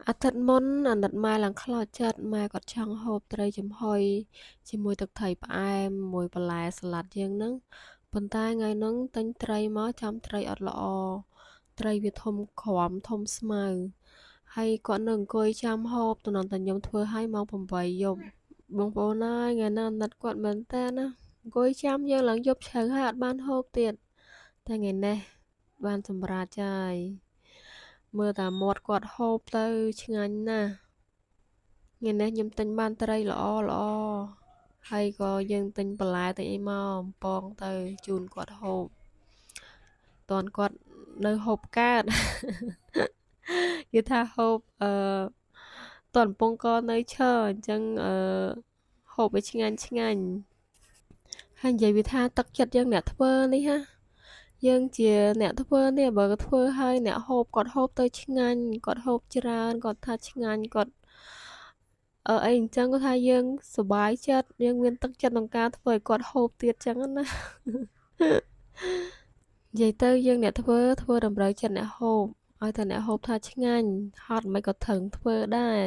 អាទិត្យមុនអាណិតម៉ែឡើងខ្លោចចិត្តម៉ែគាត់ចង់ហូបត្រីចំហុយជាមួយទឹកត្រីផ្អែមមួយបន្លែសាឡាត់យើងហ្នឹងប៉ុន្តែថ្ងៃហ្នឹងទិញត្រីមកចាំត្រីអត់ល្អត្រីវាធំក្រំធំស្មៅហើយគាត់នៅអង្គុយចាំហូបតំណតែខ្ញុំធ្វើឲ្យម៉ោង8យប់បងប្អូនអើយថ្ងៃហ្នឹងអាណិតគាត់មែនតើណាអង្គុយចាំយើងឡើងយប់ជ្រៅហើយអត់បានហូបទៀតតែថ្ងៃនេះបានសម្រេចហើយមើលតែមាត់គាត់ហូបទៅឆ្ងាញ់ណាស់ថ្ងៃនេះខ្ញុំទិញបានត្រីល្អល្អហើយក៏យើងទិញបន្លែទិញអីមកអំពងទៅជូនគាត់ហូបតន់គាត់នៅហូបកើតគេថាហូបតន់កំពុងក៏នៅឈរអញ្ចឹងហូបឲ្យឆ្ងាញ់ឆ្ងាញ់ហើយនិយាយវាថាទឹកចិត្តយើងអ្នកធ្វើនេះហ่ะយើងជាអ្នកធ្វើនេះបើធ្វើឲ្យអ្នកហូបគាត់ហូបទៅឆ្ងាញ់គាត់ហូបច្រើនគាត់ថាឆ្ងាញ់គាត់អីអញ្ចឹងគាត់ថាយើងសប្បាយចិត្តយើងមានទឹកចិត្តក្នុងការធ្វើឲ្យគាត់ហូបទៀតអញ្ចឹងណានិយាយទៅយើងអ្នកធ្វើតម្រូវចិត្តអ្នកហូបឲ្យតែអ្នកហូបថាឆ្ងាញ់ហត់មិនក៏ថឹងធ្វើដែរ